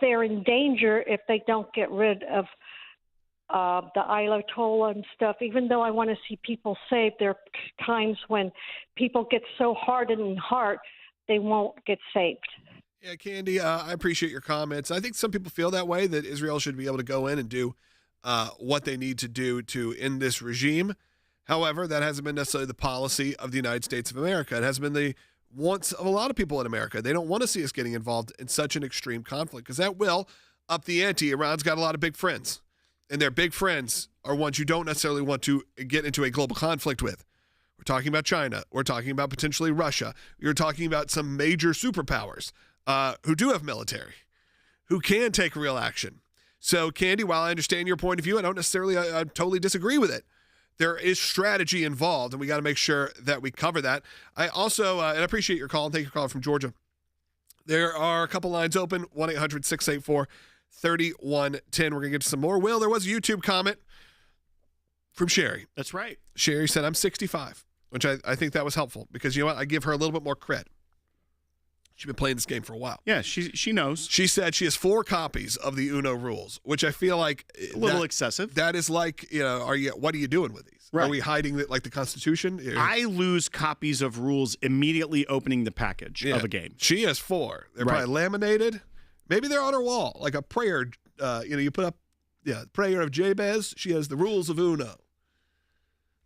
S22: they're in danger if they don't get rid of the Ayatollah and stuff. Even though I want to see people saved, there are times when people get so hardened in heart, they won't get saved.
S1: Yeah, Candy, I appreciate your comments. I think some people feel that way, that Israel should be able to go in and do what they need to do to end this regime. However, that hasn't been necessarily the policy of the United States of America. It has been the wants of a lot of people in America. They don't want to see us getting involved in such an extreme conflict because that will up the ante. Iran's got a lot of big friends, and their big friends are ones you don't necessarily want to get into a global conflict with. We're talking about China. We're talking about potentially Russia. You're talking about some major superpowers who do have military, who can take real action. So, Candy, while I understand your point of view, I don't necessarily, I totally disagree with it. There is strategy involved, and we got to make sure that we cover that. I also, and I appreciate your call, and thank you for calling from Georgia. There are a couple lines open, 1-800-684-3110. We're going to get to some more. Will, there was a YouTube comment from Sherry.
S3: That's right.
S1: Sherry said, I'm 65, which I think that was helpful because, you know what, I give her a little bit more credit. She's been playing this game for a while.
S3: Yeah, she knows.
S1: She said she has 4 copies of the Uno rules, which I feel like
S3: a little excessive.
S1: That is like, you know, what are you doing with these?
S3: Right.
S1: Are we hiding like the Constitution?
S3: I lose copies of rules immediately opening the package of a game.
S1: She has 4. They're probably laminated. Maybe they're on her wall, like a prayer. You put up, prayer of Jabez. She has the rules of Uno.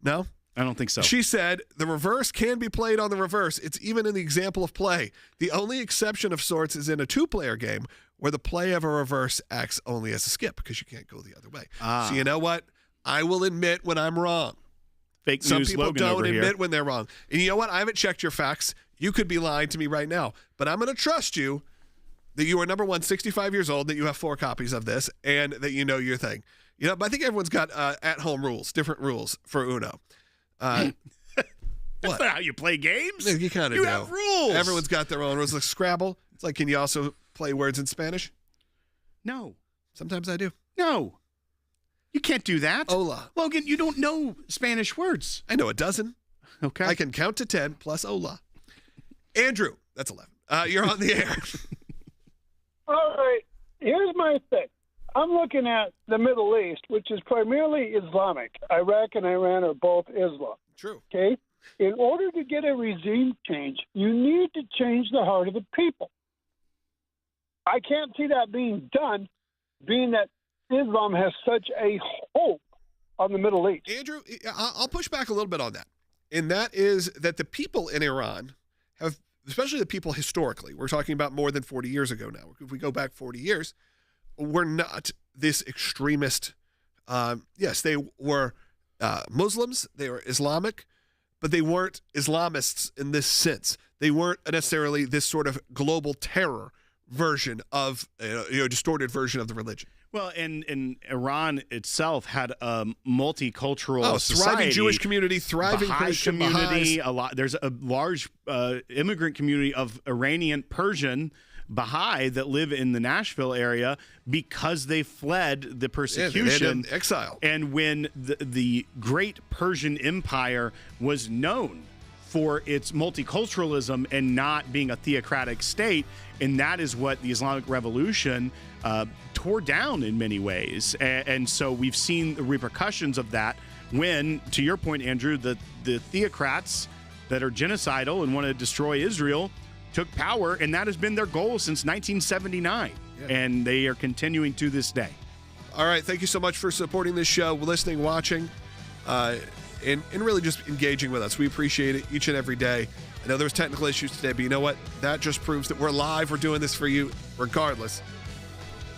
S1: No?
S3: I don't think so.
S1: She said the reverse can be played on the reverse. It's even in the example of play. The only exception of sorts is in a 2-player game where the play of a reverse acts only as a skip because you can't go the other way. So you know what? I will admit when I'm wrong.
S3: Fake
S1: Some
S3: news
S1: people
S3: Logan
S1: don't
S3: over
S1: admit
S3: here.
S1: when they're wrong. And you know what? I haven't checked your facts. You could be lying to me right now. But I'm going to trust you that you are, number one, 65 years old, that you have 4 copies of this, and that you know your thing. You know, but I think everyone's got at-home rules, different rules for Uno.
S3: That's not how you play games.
S1: You kind of
S3: You
S1: do.
S3: have rules.
S1: Everyone's got their own rules. Like Scrabble. It's like, can you also play words in Spanish?
S3: No.
S1: Sometimes I do.
S3: No. You can't do that.
S1: Hola.
S3: Logan, you don't know Spanish words.
S1: I know a dozen.
S3: Okay.
S1: I can count to 10 plus hola. Andrew, that's 11. You're on the air.
S21: All right. Here's my thing. I'm looking at the Middle East, which is primarily Islamic. Iraq and Iran are both Islam.
S1: True.
S21: Okay? In order to get a regime change, you need to change the heart of the people. I can't see that being done, being that Islam has such a hold on the Middle East.
S1: Andrew, I'll push back a little bit on that. And that is that the people in Iran have, especially the people historically, we're talking about more than 40 years ago now. If we go back 40 years, were not this extremist. Yes, they were Muslims, they were Islamic, but they weren't Islamists in this sense. They weren't necessarily this sort of global terror version of, distorted version of the religion.
S3: Well, and Iran itself had a multicultural society.
S1: Thriving Jewish community, thriving
S3: Baha'i
S1: Christian
S3: community.
S1: Baha'is.
S3: There's a large immigrant community of Iranian Persian Baha'i that live in the Nashville area because they fled the persecution,
S1: exile.
S3: And when the great Persian Empire was known for its multiculturalism and not being a theocratic state, and that is what the Islamic Revolution tore down in many ways. And so we've seen the repercussions of that when, to your point, Andrew, the theocrats that are genocidal and want to destroy Israel took power, and that has been their goal since 1979. Yeah. And they are continuing to this day.
S1: All right. Thank you so much for supporting this show, listening, watching, and really just engaging with us. We appreciate it each and every day. I know there's technical issues today, but you know what? That just proves that we're live. We're doing this for you regardless.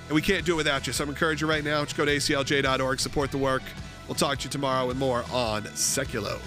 S1: And we can't do it without you. So I'm encouraging you right now. Just go to ACLJ.org, support the work. We'll talk to you tomorrow with more on Sekulow.